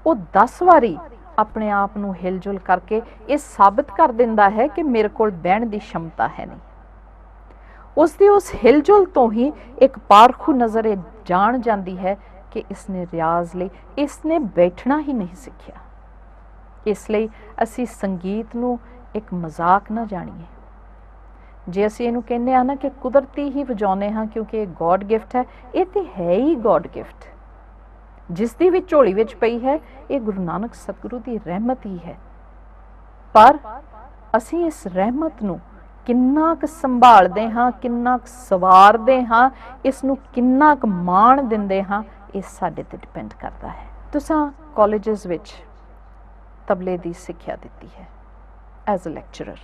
ਉਹ 10 ਵਾਰੀ ਆਪਣੇ ਆਪ ਨੂੰ ਹਿਲਜੁਲ ਕਰਕੇ ਇਹ ਸਾਬਿਤ ਕਰ ਦਿੰਦਾ ਹੈ ਕਿ ਮੇਰੇ ਕੋਲ ਬਹਿਣ ਦੀ ਸ਼ਮਤਾ ਹੈ ਨਹੀਂ। ਉਸ ਦੀ ਉਸ ਹਿਲਜੁਲ ਤੋਂ ਹੀ ਇੱਕ ਪਾਰਖੂ ਨਜ਼ਰ ਇਹ ਜਾਣ ਜਾਂਦੀ ਹੈ ਕਿ ਇਸਨੇ ਰਿਆਜ਼ ਲਈ, ਇਸਨੇ ਬੈਠਣਾ ਹੀ ਨਹੀਂ ਸਿੱਖਿਆ। ਇਸ ਲਈ ਅਸੀਂ ਸੰਗੀਤ ਨੂੰ ਇੱਕ ਮਜ਼ਾਕ ਨਾ ਜਾਣੀਏ। ਜੇ ਅਸੀਂ ਇਹਨੂੰ ਕਹਿੰਦੇ ਹਾਂ ਨਾ ਕਿ ਕੁਦਰਤੀ ਹੀ ਵਜਾਉਂਦੇ ਹਾਂ ਕਿਉਂਕਿ ਇਹ ਗੋਡ ਗਿਫਟ ਹੈ, ਇਹ ਤੇ ਹੈ ਹੀ ਗੋਡ ਗਿਫਟ, ਜਿਸ ਦੀ ਵੀ ਝੋਲੀ ਵਿੱਚ ਪਈ ਹੈ। ਇਹ ਗੁਰੂ ਨਾਨਕ ਸਤਿਗੁਰੂ ਦੀ ਰਹਿਮਤ ਹੀ ਹੈ, ਪਰ ਅਸੀਂ ਇਸ ਰਹਿਮਤ ਨੂੰ ਕਿੰਨਾ ਕੁ ਸੰਭਾਲਦੇ ਹਾਂ, ਕਿੰਨਾ ਕੁ ਸਵਾਰਦੇ ਹਾਂ, ਇਸ ਨੂੰ ਕਿੰਨਾ ਕੁ ਮਾਣ ਦਿੰਦੇ ਹਾਂ, ਇਹ ਸਾਡੇ ਤੇ ਡਿਪੈਂਡ ਕਰਦਾ ਹੈ। ਤੁਸੀਂ ਕਾਲਜਸ ਵਿੱਚ ਤਬਲੇ ਦੀ ਸਿੱਖਿਆ ਦਿੱਤੀ ਹੈ ਐਜ਼ ਅ ਲੈਕਚਰਰ।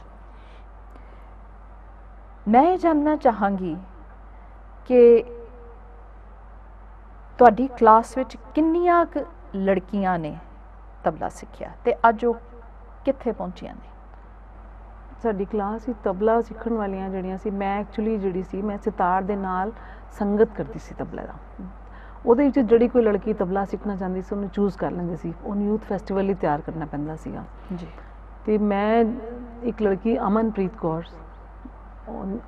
ਮੈਂ ਇਹ ਜਾਣਨਾ ਚਾਹਾਂਗੀ ਕਿ ਤੁਹਾਡੀ ਕਲਾਸ ਵਿੱਚ ਕਿੰਨੀਆਂ ਕੁ ਲੜਕੀਆਂ ਨੇ ਤਬਲਾ ਸਿੱਖਿਆ ਤੇ ਅੱਜ ਉਹ ਕਿੱਥੇ ਪਹੁੰਚੀਆਂ ਨੇ? ਸਾਡੀ ਕਲਾਸ ਵਿੱਚ ਤਬਲਾ ਸਿੱਖਣ ਵਾਲੀਆਂ ਜਿਹੜੀਆਂ ਸੀ, ਮੈਂ ਐਕਚੁਅਲੀ ਜਿਹੜੀ ਸੀ, ਮੈਂ ਸਿਤਾਰ ਦੇ ਨਾਲ ਸੰਗਤ ਕਰਦੀ ਸੀ ਤਬਲੇ ਦਾ। ਉਹਦੇ ਵਿੱਚ ਜਿਹੜੀ ਕੋਈ ਲੜਕੀ ਤਬਲਾ ਸਿੱਖਣਾ ਚਾਹੁੰਦੀ ਸੀ ਉਹਨੂੰ ਚੂਜ਼ ਕਰ ਲੈਂਦੇ ਸੀ, ਉਹਨੂੰ ਯੂਥ ਫੈਸਟੀਵਲ ਲਈ ਤਿਆਰ ਕਰਨਾ ਪੈਂਦਾ ਸੀਗਾ ਜੀ। ਤੇ ਮੈਂ ਇੱਕ ਲੜਕੀ ਅਮਨਪ੍ਰੀਤ ਕੌਰ,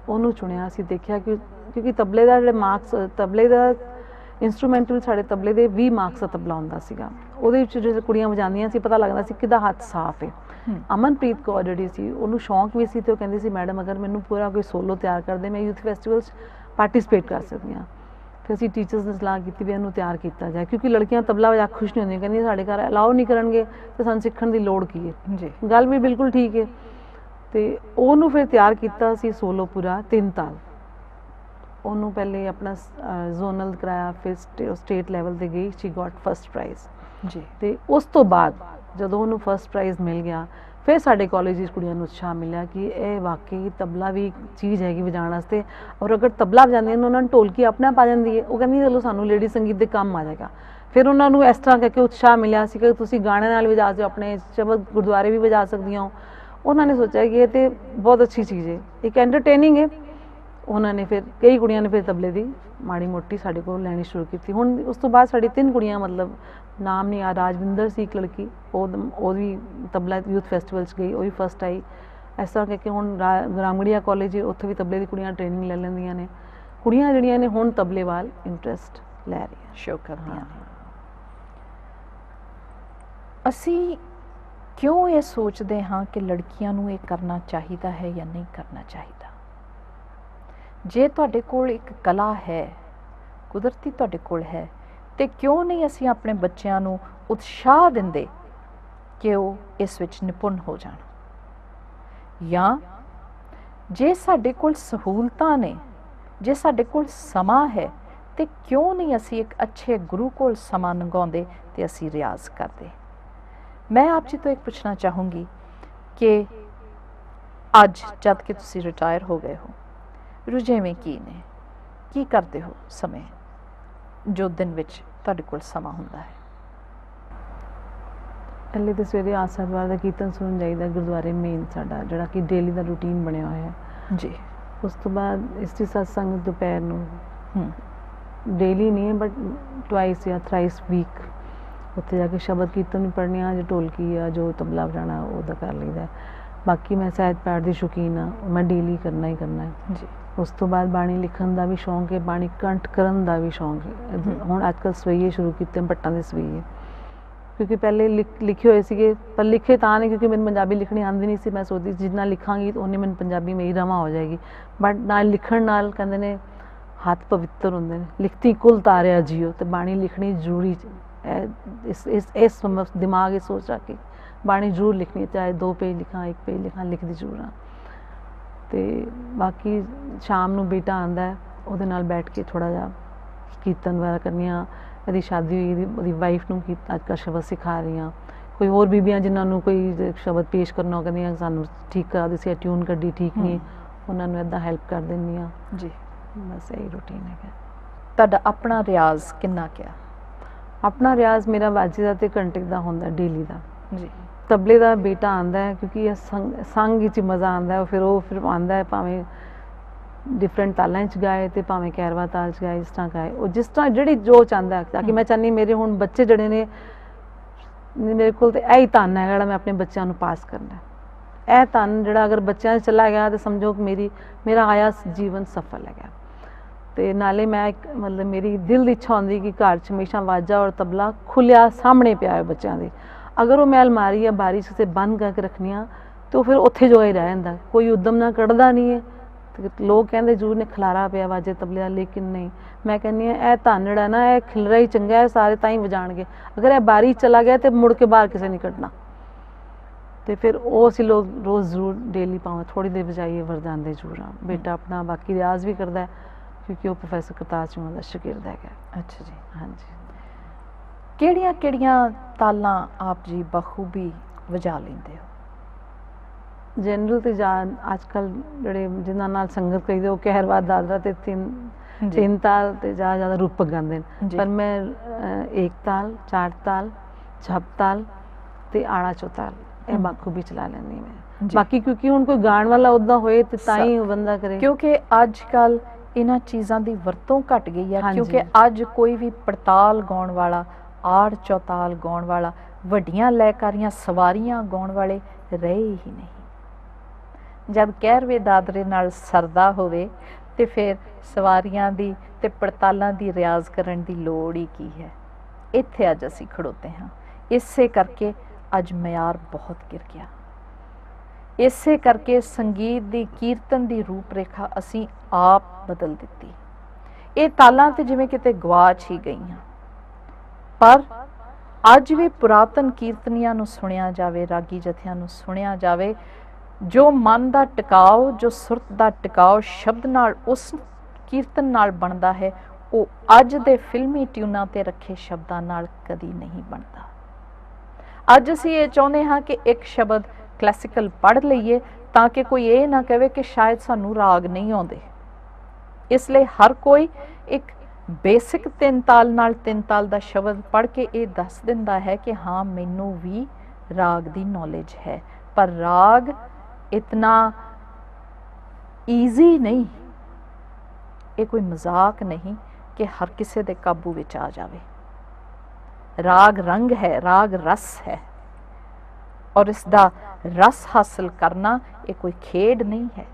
ਉਹਨੂੰ ਚੁਣਿਆ ਸੀ। ਦੇਖਿਆ ਕਿ ਕਿਉਂਕਿ ਤਬਲੇ ਦਾ ਜਿਹੜੇ ਮਾਰਕਸ, ਤਬਲੇ ਦਾ ਇੰਸਟਰੂਮੈਂਟਲ, ਸਾਡੇ ਤਬਲੇ ਦੇ 20 ਮਾਰਕਸ ਦਾ ਤਬਲਾ ਹੁੰਦਾ ਸੀਗਾ। ਉਹਦੇ ਵਿੱਚ ਜਿਹੜੇ ਕੁੜੀਆਂ ਵਜਾਉਂਦੀਆਂ ਸੀ, ਪਤਾ ਲੱਗਦਾ ਸੀ ਕਿਹਦਾ ਹੱਥ ਸਾਫ਼ ਹੈ। ਅਮਨਪ੍ਰੀਤ ਕੌਰ ਜਿਹੜੀ ਸੀ, ਉਹਨੂੰ ਸ਼ੌਂਕ ਵੀ ਸੀ ਤੇ ਉਹ ਕਹਿੰਦੀ ਸੀ ਮੈਡਮ ਅਗਰ ਮੈਨੂੰ ਪੂਰਾ ਕੋਈ ਸੋਲੋ ਤਿਆਰ ਕਰ ਦੇ, ਮੈਂ ਯੂਥ ਫੈਸਟੀਵਲ 'ਚ ਪਾਰਟੀਸਪੇਟ ਕਰ ਸਕਦੀ ਹਾਂ। ਫਿਰ ਅਸੀਂ ਟੀਚਰਸ ਨੇ ਸਲਾਹ ਕੀਤੀ ਵੀ ਇਹਨੂੰ ਤਿਆਰ ਕੀਤਾ ਜਾਏ, ਕਿਉਂਕਿ ਲੜਕੀਆਂ ਤਬਲਾ ਵਜਾ ਖੁਸ਼ ਨਹੀਂ ਹੁੰਦੀਆਂ, ਕਹਿੰਦੀਆਂ ਸਾਡੇ ਘਰ ਅਲਾਓ ਨਹੀਂ ਕਰਨਗੇ ਤੇ ਸਾਨੂੰ ਸਿੱਖਣ ਦੀ ਲੋੜ ਕੀ ਹੈ ਜੀ। ਗੱਲ ਵੀ ਬਿਲਕੁਲ ਠੀਕ ਹੈ। ਤੇ ਉਹਨੂੰ ਫਿਰ ਤਿਆਰ ਕੀਤਾ ਸੀ ਸੋਲੋ ਪੂਰਾ 3 ਤਾਲ। ਉਹਨੂੰ ਪਹਿਲੇ ਆਪਣਾ ਜ਼ੋਨਲ ਕਰਾਇਆ, ਫਿਰ ਸਟੇਟ ਲੈਵਲ ਤੇ ਗਈ, ਸ਼ੀ ਗॉट ਫਸਟ ਪ੍ਰਾਈਜ਼ ਜੀ। ਤੇ ਉਸ ਤੋਂ ਬਾਅਦ ਜਦੋਂ ਉਹਨੂੰ ਫਸਟ ਪ੍ਰਾਈਜ਼ ਮਿਲ ਗਿਆ, फिर साडे कॉलेज की कुड़ियां नूं उत्साह मिलिया कि यह वाकई तबला भी चीज़ हैगी वजाउण वास्ते, और अगर तबला वजांदियां ने उन्होंने ढोलकी अपने आप आ जाती है। वो कहंदी चलो सानूं लेडी संगीत दे काम आ जाएगा। फिर उन्होंने इस तरह करके उत्साह मिलिया सी कि तुसीं गाणे नाल वजा सकते हो, अपने शबद गुरुद्वारे भी वजा सकदियां हो। उन्होंने सोचा कि ये तो बहुत अच्छी चीज़ है, एक एंटरटेनिंग है। उन्होंने फिर कई कुड़ियां ने फिर तबले की माड़ी मोटी साडे कोल लैनी शुरू की। हुण उस तो बाद साडी 3 कुड़ियां, मतलब नाम नहीं याद, राजविंदर सी एक लड़की, वो भी तबला यूथ फैसटिवल गई, वो भी फस्ट आई। इस तरह करके हुण रामगढ़िया कॉलेज उत्थे भी तबले की कुड़ियां ट्रेनिंग ले लैंदियां ने। कुड़ियां जिहड़ियां ने हुण तबले वाल इंटरस्ट लै रही शो करदियां ने। ਅਸੀਂ क्यों ये सोचते हाँ कि लड़कियां नूं ये करना चाहिदा है या नहीं करना चाहिदा? जे तुहाडे कोल एक कला है, कुदरती तुहाडे कोल है, तो क्यों नहीं असीं अपने बच्चों नूं उत्साह दिंदे कि वो इस विच निपुण हो जाण? या जे साडे कोल सहूलतां ने, जे साडे कोल समा है, तो क्यों नहीं असीं एक अच्छे गुरु कोल समा लंघाउंदे ते असीं रियाज करदे? मैं आप जी तो एक पूछना चाहूँगी कि अज जद कि तुसी रिटायर हो गए हो, रुझेवें की करते हो समय जो दिन विच तुहाडे कोल समा हुंदा है? पहले तो सवेरे आसरवार का कीर्तन सुनन जाइदा गुरुद्वारे मेन साडा, जिहड़ा कि डेली का रूटीन बनिया होया है जी। उस तो बाद इस्ती सत्संग दोपहर नूं, डेली नहीं है बट ट्वाइस या थ्राइस वीक उत्थे जाके शबद कीर्तन भी पढ़ने, जो ढोलकी या जो तबला बजाना वो कर लीदा। बाकी मैं सहज पाठ की शौकीन हाँ, मैं डेली करना ही करना है जी। उस तो बाद बाणी लिखण का भी शौक है, बाणी कंठ करन का भी शौक है। हुण अजकल सवैये शुरू किए, भट्टां दे सवैये, क्योंकि पहले लिखे हुए थे पर लिखे तां नहीं क्योंकि मैंने पंजाबी लिखनी आती नहीं सी। मैं सोचती जिन्ना लिखांगी तो उन्नी मैंने पंजाबी मेरी रमा हो जाएगी। बट नाल लिखण नाल कहंदे ने हाथ पवित्र होंदे ने, लिखती कुल तारिया जियो, तो बाणी लिखनी जरूरी इस दिमाग ये सोच रख के बाणी जरूर लिखनी, चाहे 2 पेज लिखा 1 पेज लिखा, लिखती जरूर हाँ। तो बाकी शाम नूं बेटा आंदा है, उहदे नाल बैठ के थोड़ा जा कीर्तन वगैरह करनी हाँ। यदि शादी हुई ਉਹਦੀ वाइफ ਨੂੰ ਕੀ ਅੱਜਕੱਲ੍ਹ ਸ਼ਬਦ ਸਿਖਾ ਰਹੀ ਹਾਂ। ਕੋਈ ਹੋਰ ਬੀਬੀਆਂ ਜਿਨ੍ਹਾਂ ਨੂੰ ਕੋਈ ਸ਼ਬਦ ਪੇਸ਼ ਕਰਨਾ ਕਹਿੰਦੀਆਂ ਸਾਨੂੰ ਠੀਕ ਕਰਾ ਦੇ, ਸੀ ਟਿਊਨ ਕੱਢੀ ਠੀਕ ਨਹੀਂ, ਉਹਨਾਂ ਨੂੰ ਇੱਦਾਂ ਹੈਲਪ ਕਰ ਦਿੰਦੀ ਹਾਂ ਜੀ। ਬਸ ਇਹੀ ਰੂਟੀਨ ਹੈਗਾ। ਤੁਹਾਡਾ ਆਪਣਾ ਰਿਆਜ਼ ਕਿੰਨਾ ਕਿਆ? ਆਪਣਾ ਰਿਆਜ਼ ਮੇਰਾ ਵਾਜੀ ਦਾ ਤੇ ਘੰਟੇ ਦਾ ਹੁੰਦਾ ਡੇਲੀ ਦਾ ਜੀ। ਤਬਲੇ ਦਾ ਬੇਟਾ ਆਂਦਾ ਹੈ ਕਿਉਂਕਿ ਇਹ ਸੰਗ ਵਿੱਚ ਮਜ਼ਾ ਆਂਦਾ ਹੈ। ਫਿਰ ਆਂਦਾ ਹੈ ਭਾਵੇਂ डिफरेंट तालों गाए तो भावें कैरवा ताल च गाए, जिस तरह गाए वो जिस तरह जी जो चाहता है। ताकि मैं चाहनी मेरे हुण बच्चे जड़े ने मेरे को यही धन है जिहड़ा मैं अपने बच्चों को पास करना। यह धन जिहड़ा अगर बच्चों चला गया तो समझो मेरा आया जीवन सफल है। तो नाले मैं मतलब मेरी दिल की इच्छा होंगी कि घर च हमेशा वाजा और तबला खुलिया सामने पिया हो बच्चों के। अगर वो मैं अलमारी या बारी से बंद करके रखनी तो फिर उत्थे जो ही रह जाता, कोई उद्यम ना कढ़दा नहीं है। लोग कहते जरूर ने खलारा पिया वाजे तबले का, लेकिन नहीं, मैं कहनी यह धन जिहड़ा ना यह खिलरा ही चंगा है, सारे तां ही वजाणगे। अगर यह बारी चला गया तो मुड़ के बाहर किसी नहीं कढ़ना। तो फिर वो असीं लोग रोज़ जरूर डेली भावें थोड़ी देर बजाइए वरदांदे जरूर हाँ। बेटा अपना बाकी रियाज भी करता है क्योंकि वो प्रोफैसर करतार सिंह का शागिर्द है। अच्छा जी। हाँ जी। किहड़ियां तालां आप जी बखूबी वजा लेंदे हो? जनरल तो अजकल जोड़े जिन्होंने नाल संगत करी वो कहरवा दादरा ते तीन ताल तो ज़्यादा रूपक गाते हैं। पर मैं एक ताल, 4 ताल, झप ताल ते आड़ा चौताल ये बखूबी चला लैंदी मैं। बाकी क्योंकि हुण कोई गाण वाला उदा होए ते तां ही बंदा करे, क्योंकि अजकल इन्हां चीज़ां दी वरतों घट गई है। क्योंकि अज कोई भी पड़ताल गाउण वाला, आड़ चौताल गाउण वाला, वड्डियां लयकारियां सवारियां गाउण वाले रहे ही नहीं। जब कहरवे दादरे नाल सरदा होवे ते फिर सवारियां दी ते पड़तालां दी रियाज करन दी लोड़ ही की है। इत्थे अज असीं खड़ोते हाँ, इसे करके अज म्यार बहुत गिर गया। इसे करके संगीत दी कीर्तन दी रूपरेखा असीं आप बदल दित्ती। ये तालां ते जिवें किते गवाच ही गईयां। पर अज भी पुरातन कीर्तनियां नूं सुणिया जावे, रागी जथियां नूं सुणिया जावे, जो मन का टिकाव, जो सुरत का टिकाव शब्द नाल उस कीर्तन नाल बनता है, वो अज दे फिल्मी ट्यूनां ते रखे शब्दां नाल कदी नहीं बनता। अज असीं ये चाहुंदे हाँ कि एक शब्द क्लैसिकल पढ़ लईए ताकि कोई ये ना कहे कि शायद सानू राग नहीं आउंदे। इसलिए हर कोई एक बेसिक 3 ताल नाल 3 ताल दा शब्द पढ़ के ये दस दिंदा है कि हाँ मैनू भी राग दी नॉलेज है। पर राग इतना ईजी नहीं, ये कोई मजाक नहीं कि हर किसी दे काबू विच आ जावे। राग रंग है, राग रस है, और इसका रस हासिल करना ये कोई खेड नहीं है।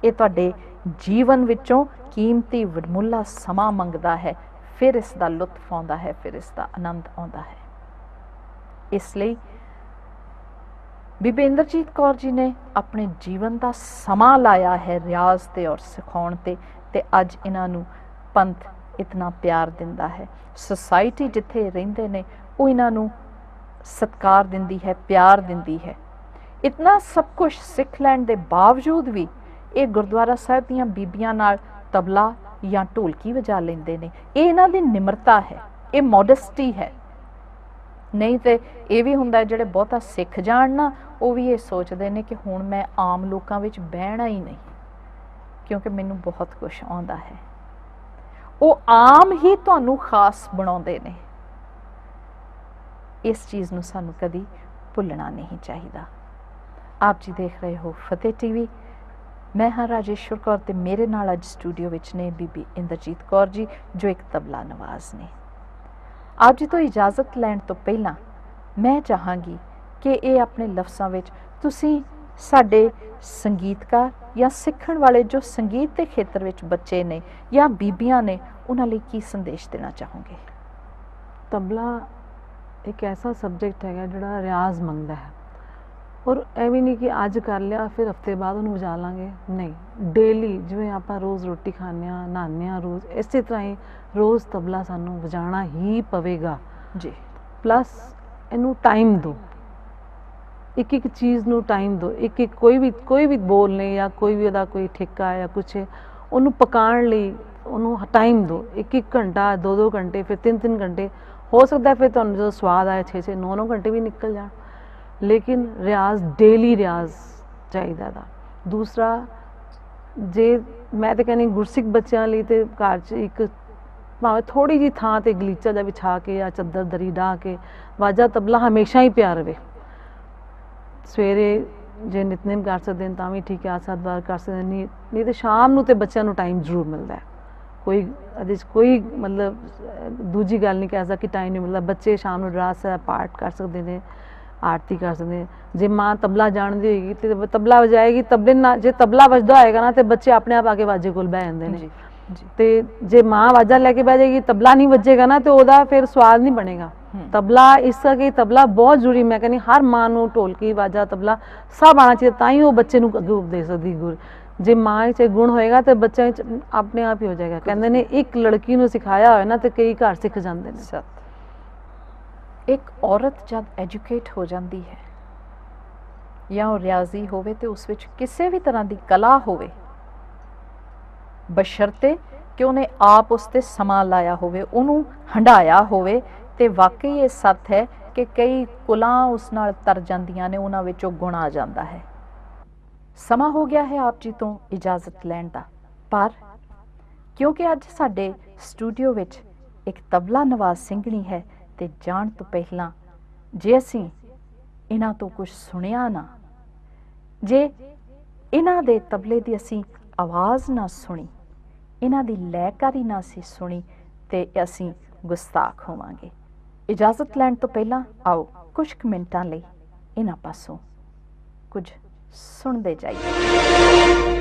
ये तुहाडे जीवन विचों कीमती वडमुला समा मंगदा है, फिर इसका लुत्फ आउंदा है, फिर इसका आनंद आउंदा है। इसलिए बीबी इंद्रजीत कौर जी ने अपने जीवन का समा लाया है रियाज ते और सिखाउण ते अज इन्हां नूं पंथ इतना प्यार दिंदा है। सोसाइटी जिथे रहिंदे ने वो इन्हां नूं सत्कार दिंदी है, प्यार दिंदी है। इतना सब कुछ सिख लैण दे बावजूद भी ये गुरुद्वारा साहिब दीयां बीबियां नाल तबला या ढोलकी वजा लेंदे ने। ये इन्हां दी निमरता है, ये मॉडेस्टी है। नहीं तो ये भी हुंदा जिहड़े बहुता सिख जाण ना, वो भी ये सोचते हैं कि हुण मैं आम लोकां विच बहना ही नहीं, क्योंकि मैनूं बहुत कुछ आउंदा है। वो आम ही तुहानूं खास बनाउंदे ने। इस चीज़ नूं सानूं कदी भुलना नहीं चाहिए। आप जी देख रहे हो फतेह टीवी। मैं हाँ राजेश्वर कौर ते मेरे नाल अज स्टूडियो विच ने बीबी इंद्रजीत कौर जी जो एक तबला नवाज ने। आप जी तो इजाज़त लैण तो पहला मैं चाहांगी कि ये अपने लफ्ज़ां विच तुसीं साडे संगीतकार या सीखण वाले जो संगीत के खेत्र विच बच्चे ने या बीबियां ने उन्हां लई की संदेश देना चाहोगे? तबला एक ऐसा सब्जेक्ट है जिहड़ा रियाज मंगदा है, और एवं नहीं कि अज कर लिया फिर हफ्ते बाद उन्होंने वजा लाँगे, नहीं। डेली जिवें आपां रोज़ रोटी खाने नहाने रोज़, इसी तरह ही रोज़ तबला सानूं वजाना ही पवेगा जी। प्लस इनू टाइम दो, एक एक चीज़ नू टाइम दो। एक एक कोई भी बोल ने या कोई भी उहदा कोई ठेका या कुछ है, उन्होंने पकाण लई उन्होंने टाइम दो। एक एक घंटा, 2-2 घंटे, फिर 3-3 घंटे, हो सकता है फिर तुहानूं जो स्वाद आए 6-6, 9-9 घंटे भी निकल जाण। लेकिन रियाज डेली रियाज चाहिए दा। दूसरा जे मैं तो कहनी गुरसिख बच्चों लिए तो घर च एक भावें थोड़ी जी थां ते गलीचा जा बिछा के या चद्दर दरी डाह के वाजा तबला हमेशा ही पिया रहे। सवेरे जे नितनेम कर सकते हैं तां भी ठीक है, 8-7 बार कर सकते, नहीं तो शाम नूं ते बच्चों नूं टाइम जरूर मिलता है। कोई मतलब दूजी गल नहीं कह सकता कि टाइम नहीं मिलता। बच्चे शाम नूं रहरास पाठ कर सकते हैं, आरती कर सकते हैं। जे माँ तबला जानती होगी तो तबला वजाएगी, तबले ना जे तबला वजदा होएगा ना तो बच्चे अपने आप आके वाजे कोल बह जाते हैं। तो जे माँ वाजा लैके बह जाएगी, तबला नहीं वजेगा ना तो वह फिर स्वाद नहीं बनेगा। तबला इस करके तबला बहुत जरूरी, मैं कहनी हर माँ नूं ढोलकी वाजा तबला सब आना चाहिए, तां ही वो बच्चे नूं अगे उपदेश सकदी गुर। जे माँ च गुण होएगा तो बच्चा अपने आप ही हो जाएगा। कहते हैं एक लड़की नूं सिखाया होए ना तो कई घर सिख जाते हैं। एक औरत जब एजुकेट हो जाती है या वो रियाजी होवे तो उस विच किसी भी तरह की कला होवे, बशर्ते कि उन्हें आप उसते समा लाया होवे, उन्होंने हंडाया होवे, ते वाकई ये सत्य है कि कई कुलां उस नाल तर जांदियां ने, उन्हां विचों गुण आ जाता है। समा हो गया है आप जी तो इजाजत लैण दा, पर क्योंकि अज साडे स्टूडियो विच एक तबला नवाज ਸਿੰਘਣੀ है ते जाण तो पहला जे असीं इन्हां तो कुछ सुनिया ना, जे इन्हां दे तबले दी असीं आवाज़ ना सुनी, इन्हां दी लयकारी ना असीं सुनी ते असीं गुस्ताख होवांगे। इजाजत लैण तो पहला आओ कुछ मिनटां लई इन्हां पासों कुछ सुनते जाइए।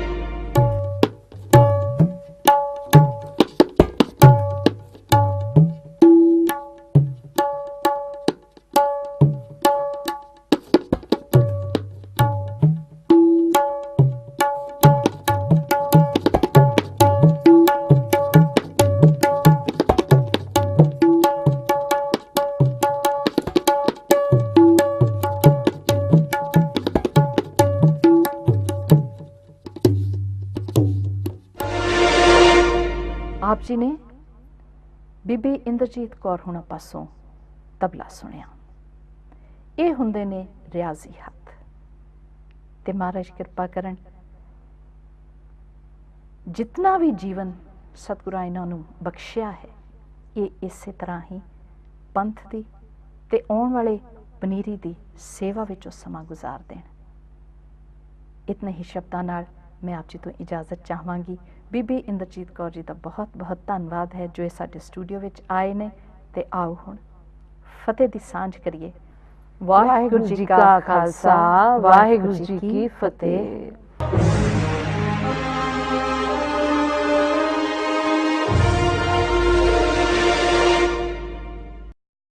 आप जी ने बीबी इंद्रजीत कौर हुणां पासों तबला सुनिया। ये हुंदे ने रियाजी हत्थ। ਤੇ ਮਹਾਰਾਜ ਕਿਰਪਾ ਕਰਨ ਜਿਤਨਾ ਵੀ ਜੀਵਨ ਸਤਿਗੁਰਾਂ ਇਹਨਾਂ ਨੂੰ ਬਖਸ਼ਿਆ ਹੈ ਇਹ ਇਸੇ ਤਰ੍ਹਾਂ ਹੀ ਪੰਥ ਦੀ ਤੇ ਆਉਣ ਵਾਲੇ ਪਨੀਰੀ ਦੀ ਸੇਵਾ ਵਿੱਚ ਉਹ ਸਮਾਂ ਗੁਜ਼ਾਰ ਦੇਣ। ਇਤਨੇ ਹੀ ਸ਼ਬਦਾਂ ਨਾਲ ਮੈਂ ਆਪ ਜੀ ਤੋਂ ਇਜਾਜ਼ਤ ਚਾਹਾਂਗੀ। ਬੀਬੀ ਇੰਦਰਜੀਤ ਕੌਰ ਜੀ ਦਾ ਬਹੁਤ ਬਹੁਤ ਧੰਨਵਾਦ ਹੈ ਜੋ ਇਹ ਸਾਡੇ ਸਟੂਡੀਓ ਵਿੱਚ ਆਏ ਨੇ। ਤੇ ਆਓ ਹੁਣ ਫਤਿਹ ਦੀ ਸਾਂਝ ਕਰੀਏ। ਵਾਹਿਗੁਰੂ ਜੀ ਕਾ ਖਾਲਸਾ, ਵਾਹਿਗੁਰੂ ਜੀ ਕੀ ਫਤਿਹ।